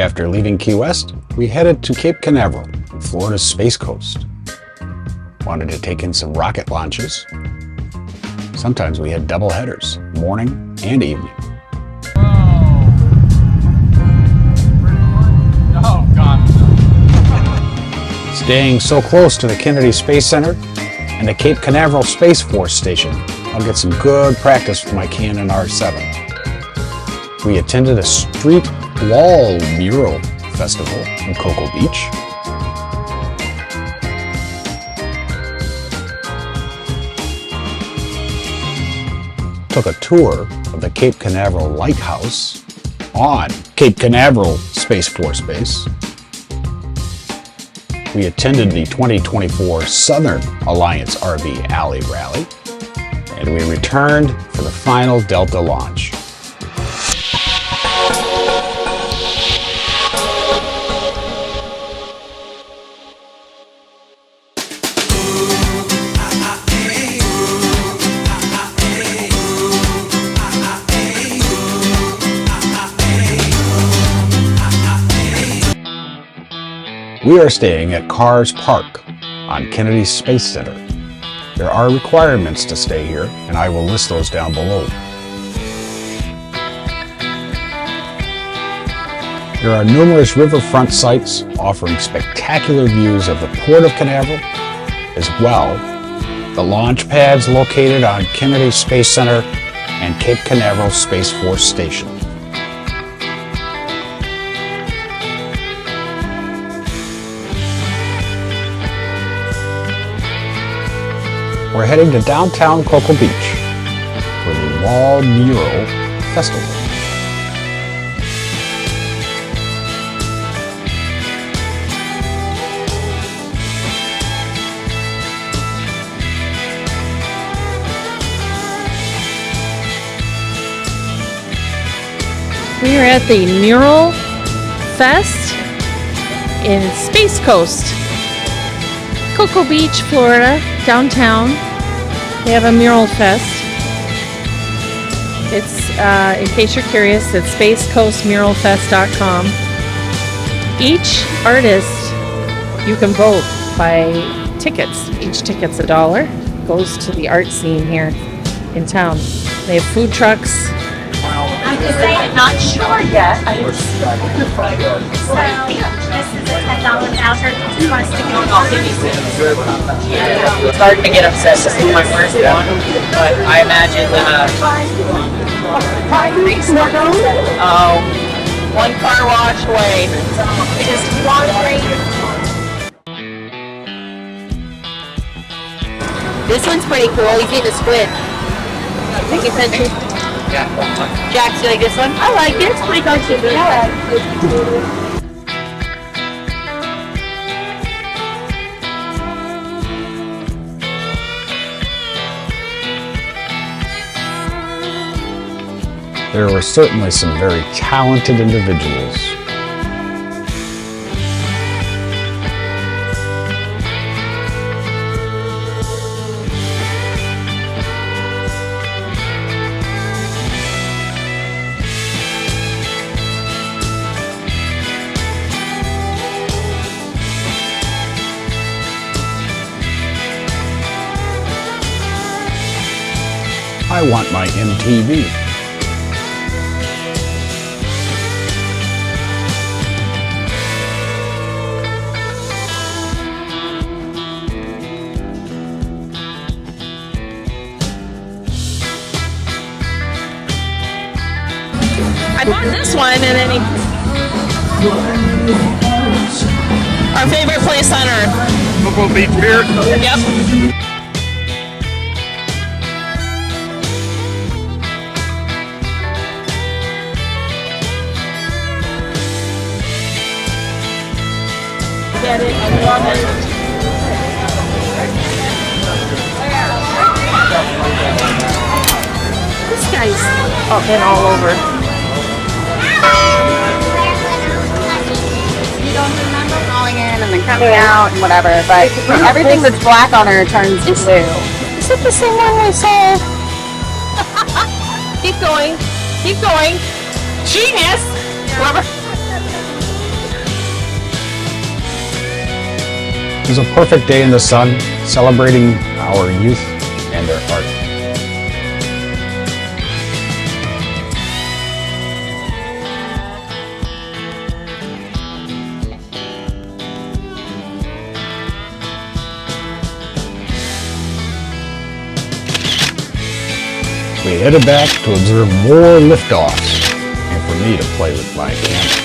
After leaving Key West, we headed to Cape Canaveral, Florida's Space Coast. Wanted to take in some rocket launches. Sometimes we had double headers, morning and evening. Oh, God. Staying so close to the Kennedy Space Center and the Cape Canaveral Space Force Station, I'll get some good practice with my Canon R7. We attended a street wall mural festival in Cocoa Beach. Took a tour of the Cape Canaveral Lighthouse on Cape Canaveral Space Force Base. We attended the 2024 Southern Alliance RV Alley Rally, and we returned for the final Delta launch. We are staying at Cars Park on Kennedy Space Center. There are requirements to stay here, and I will list those down below. There are numerous riverfront sites offering spectacular views of the Port of Canaveral, as well the launch pads located on Kennedy Space Center and Cape Canaveral Space Force Station. We're heading to downtown Cocoa Beach for the Wall Mural Festival. We are at the Mural Fest in Space Coast, Cocoa Beach, Florida, downtown. They have a mural fest. It's, in case you're curious, it's spacecoastmuralfest.com. Each artist, you can vote by tickets. Each ticket's $1. Goes to the art scene here in town. They have food trucks. I'm not sure yet. So this is a $10 voucher. You want to stick it on? I'll give you some. It's hard to get upset. This is my first one, but I imagine one car wash away. Just one rate. This one's pretty cool. You get a squid. Take a picture. Yeah. Jax, you like this one? I like it. It's pretty comfy. I like it. There were certainly some very talented individuals. I want my MTV. I bought this one and then our favorite place on earth. Cocoa Beach beer. Yep. Get it. I love it. This guy's been all over. You don't remember falling in and then coming out and whatever, but everything that's black on her turns blue. Is it the same one we saw? Keep going. Keep going. Genius. Whoever. was a perfect day in the sun, celebrating our youth and their art. We headed back to observe more liftoffs and for me to play with my camera.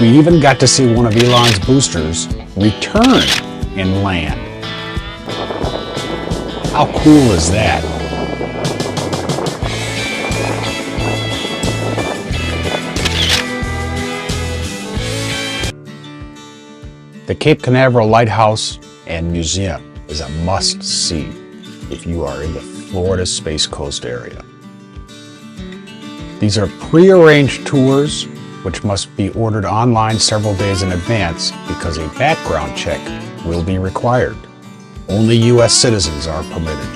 We even got to see one of Elon's boosters return and land. How cool is that? The Cape Canaveral Lighthouse and Museum is a must-see if you are in the Florida Space Coast area. These are pre-arranged tours which must be ordered online several days in advance because a background check will be required. Only U.S. citizens are permitted.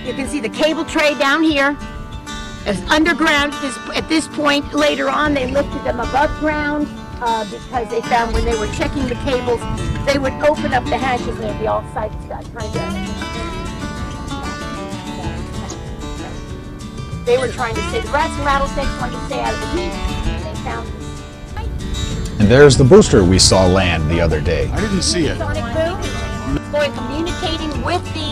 You can see the cable tray down here. It's underground at this point. Later on, they lifted them above ground because they found when they were checking the cables, they would open up the hatches and they'd be all sighted They were trying to say the rats and rattlesnakes wanted to stay out of the heat. They found this. And there's the booster we saw land the other day. I didn't see it. Sonic boom. Going communicating with the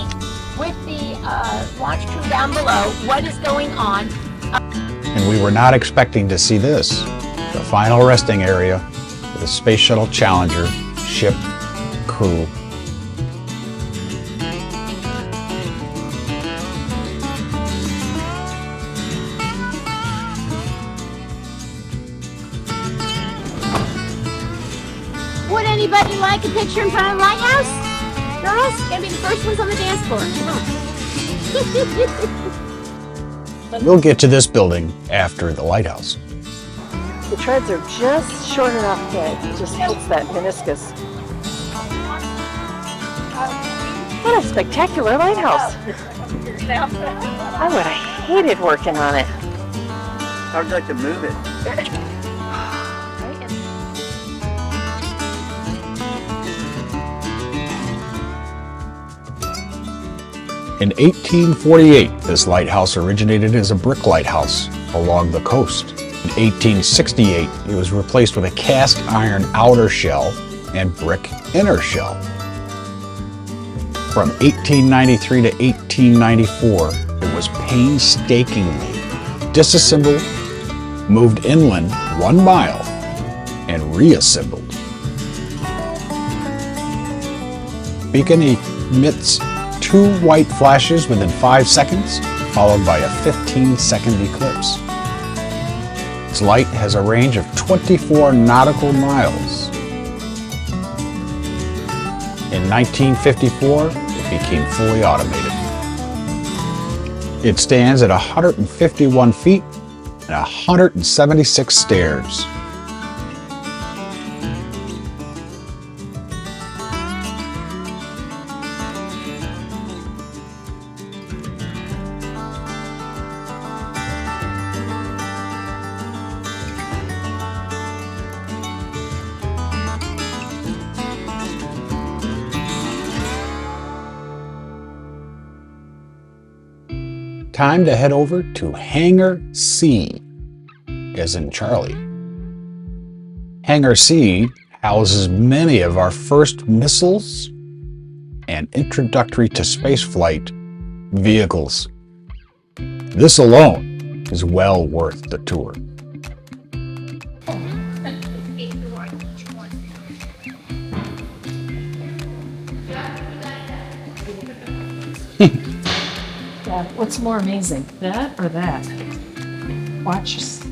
launch crew down below what is going on. And we were not expecting to see this. The final resting area for the Space Shuttle Challenger, ship, crew. Would anybody like a picture in front of the lighthouse? Girls, gonna be the first ones on the dance floor. Come on. We'll get to this building after the lighthouse. The treads are just short enough that it just hits that meniscus. What a spectacular lighthouse. I would have hated working on it. I would like to move it. In 1848, this lighthouse originated as a brick lighthouse along the coast. In 1868, it was replaced with a cast iron outer shell and brick inner shell. From 1893 to 1894, it was painstakingly disassembled, moved inland 1 mile, and reassembled. Beacon emits 2 white flashes within 5 seconds, followed by a 15-second eclipse. Its light has a range of 24 nautical miles. In 1954, it became fully automated. It stands at 151 feet and 176 stairs. Time to head over to Hangar C. as in Charlie. Hangar C houses many of our first missiles and introductory to spaceflight vehicles. This alone is well worth the tour. What's more amazing, that or that? Watch this.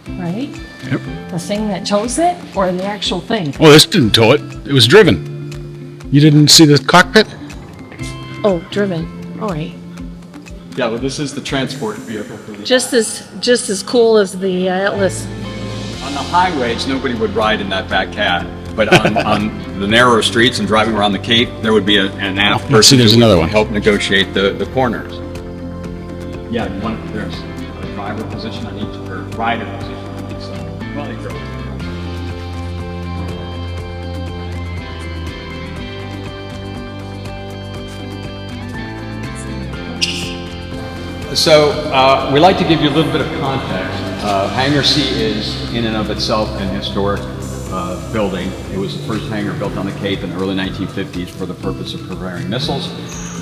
Right? Yep. The thing that tows it or the actual thing? Well, this didn't tow it. It was driven. You didn't see the cockpit? Oh, driven. All right. Yeah, well, this is the transport vehicle for the. Just as cool as the Atlas. On the highways, nobody would ride in that back cab, but on the narrower streets and driving around the Cape, there would be an aft Let's see, person there's who would another one. help negotiate the corners. Yeah, there's a driver position on each, or rider position on each side. Well, they drove. So we like to give you a little bit of context. Hangar C is in and of itself an historic building. It was the first hangar built on the Cape in the early 1950s for the purpose of preparing missiles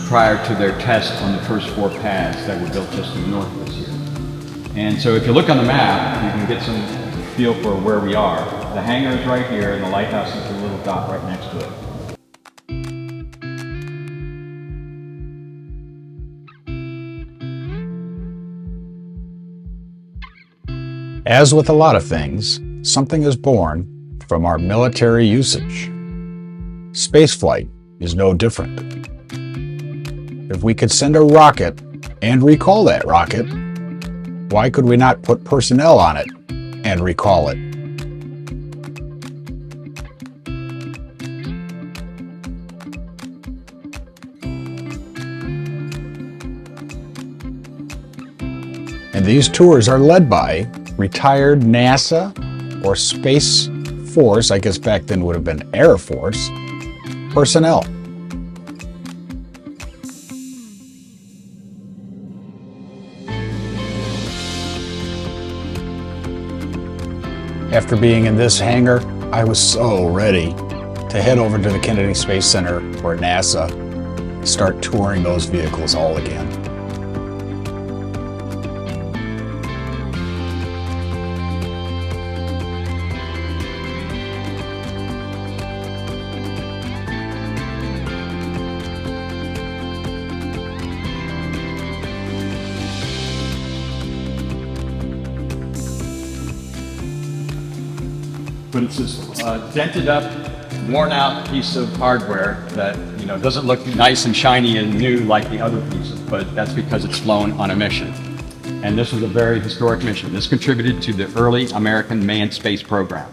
prior to their test on the first 4 pads that were built just to the north of us here. And so if you look on the map, you can get some feel for where we are. The hangar is right here and the lighthouse is a little dot right next to it. As with a lot of things, something is born from our military usage. Spaceflight is no different. If we could send a rocket and recall that rocket, why could we not put personnel on it and recall it? And these tours are led by retired NASA or Space Force, I guess back then would have been Air Force, personnel. After being in this hangar, I was so ready to head over to the Kennedy Space Center or NASA and start touring those vehicles all again. But it's this dented up, worn out piece of hardware that, you know, doesn't look nice and shiny and new like the other pieces, but that's because it's flown on a mission. And this was a very historic mission. This contributed to the early American manned space program.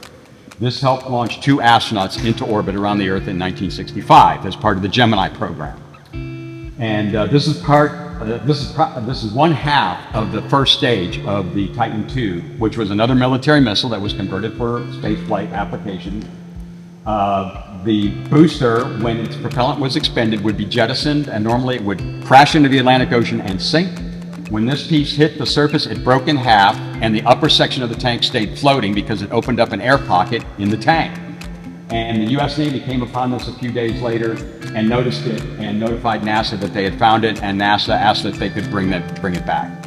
This helped launch 2 astronauts into orbit around the Earth in 1965 as part of the Gemini program. And this is one half of the first stage of the Titan II, which was another military missile that was converted for spaceflight application. The booster, when its propellant was expended, would be jettisoned, and normally it would crash into the Atlantic Ocean and sink. When this piece hit the surface, it broke in half, and the upper section of the tank stayed floating because it opened up an air pocket in the tank. And the U.S. Navy came upon this a few days later and noticed it and notified NASA that they had found it, and NASA asked if they could bring it back.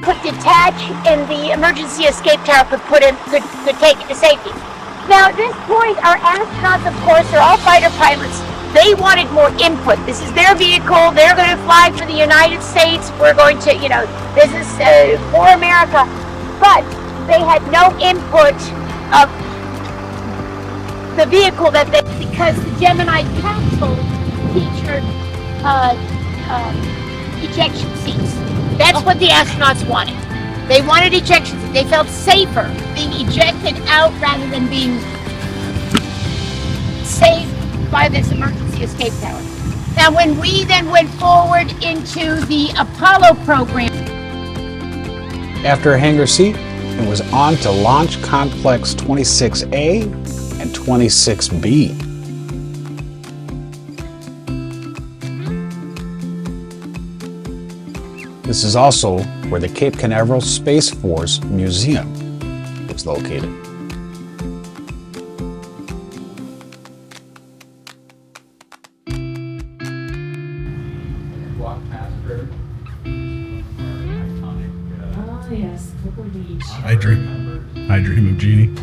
Could detach and the emergency escape tower could take it to safety. Now at this point, our astronauts, of course, are all fighter pilots. They wanted more input. This is their vehicle. They're going to fly for the United States. We're going to, this is for America. But they had no input of the vehicle because the Gemini capsule featured ejection seats. That's what the astronauts wanted. They wanted ejection seats. They felt safer being ejected out rather than being saved by this emergency escape tower. Now, when we then went forward into the Apollo program. After Hangar C, it was on to Launch Complex 26A and 26B. This is also where the Cape Canaveral Space Force Museum is located. Walk past her. Iconic. Oh, yes, Cocoa Beach. I dream of Jeannie.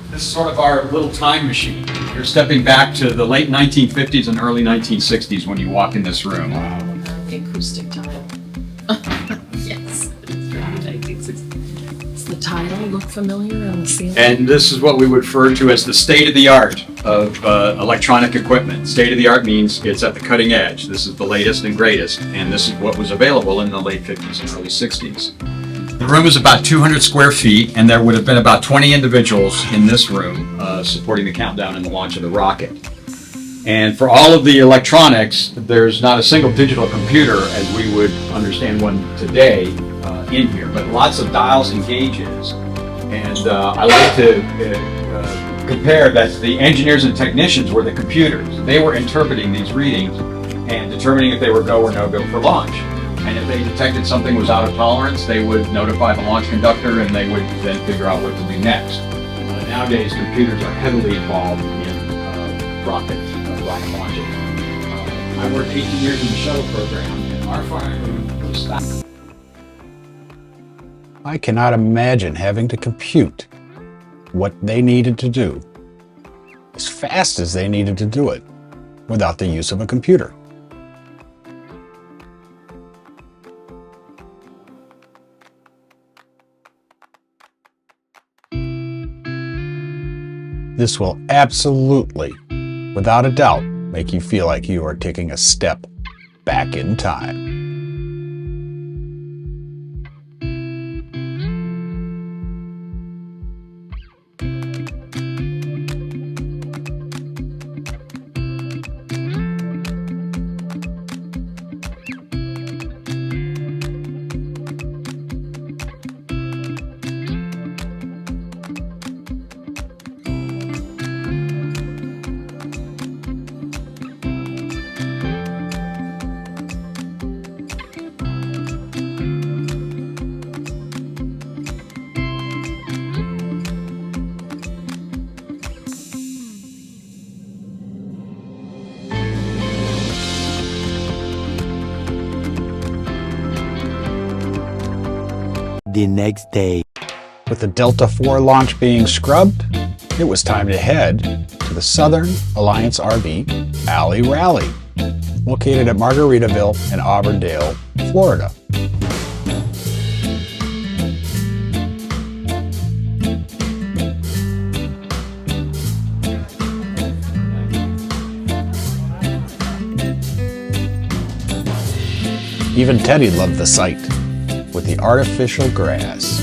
This is sort of our little time machine. You're stepping back to the late 1950s and early 1960s when you walk in this room. The acoustic tile. Yes, it's very 1960. Does the tile look familiar on the ceiling? And this is what we refer to as the state-of-the-art of electronic equipment. State-of-the-art means it's at the cutting edge. This is the latest and greatest, and this is what was available in the late 50s and early 60s. The room is about 200 square feet, and there would have been about 20 individuals in this room supporting the countdown and the launch of the rocket. And for all of the electronics, there's not a single digital computer as we would understand one today in here, but lots of dials and gauges. And I like to compare that the engineers and technicians were the computers. They were interpreting these readings and determining if they were go or no go for launch. And if they detected something was out of tolerance, they would notify the launch conductor and they would then figure out what to do next. Nowadays, computers are heavily involved in rocket launching. I worked 18 years in the shuttle program, and our firing room was stopped. I cannot imagine having to compute what they needed to do as fast as they needed to do it without the use of a computer. This will absolutely, without a doubt, make you feel like you are taking a step back in time. The next day. With the Delta IV launch being scrubbed, it was time to head to the Southern Alliance RV Alley Rally, located at Margaritaville in Auburndale, Florida. Even Teddy loved the sight, with the artificial grass.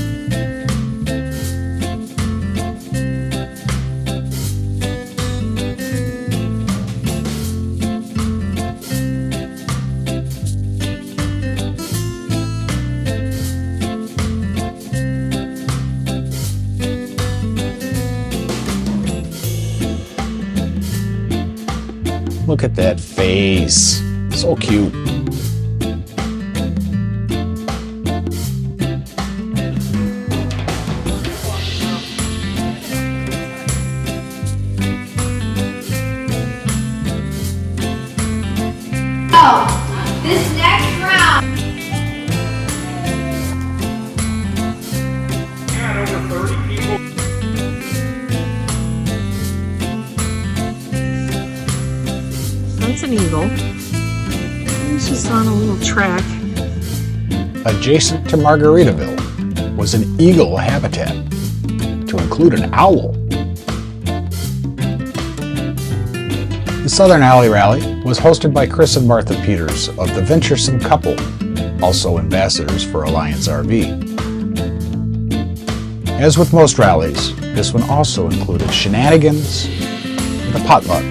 Look at that face, so cute. This next round. Got over 30 people. That's an eagle. He's just on a little track. Adjacent to Margaritaville was an eagle habitat, to include an owl. The Southern Alley Rally was hosted by Chris and Martha Peters of the Venturesome Couple, also ambassadors for Alliance RV. As with most rallies, this one also included shenanigans and a potluck.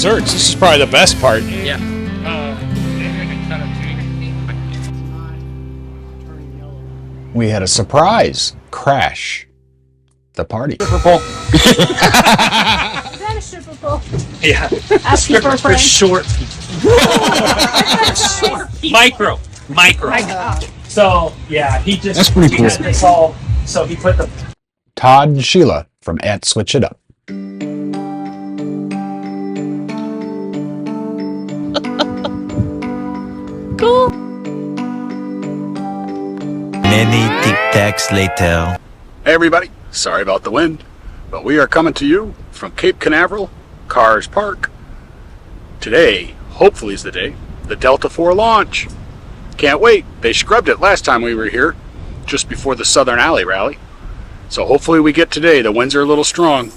desserts. This is probably the best part. Yeah. We had a surprise crash. The party. Super Bowl. Is that a Super Bowl? Yeah. Asking for a For friend. short people. Micro. So yeah, he just That's pretty he had cool. this all. So he put the Todd and Sheila from @Switch It Up. Cool. Many tic-tacs later. Hey everybody, sorry about the wind, but we are coming to you from Cape Canaveral, Cars Park. Today, hopefully is the day, the Delta IV launch. Can't wait. They scrubbed it last time we were here, just before the Southern Alley rally. So hopefully we get today. The winds are a little strong.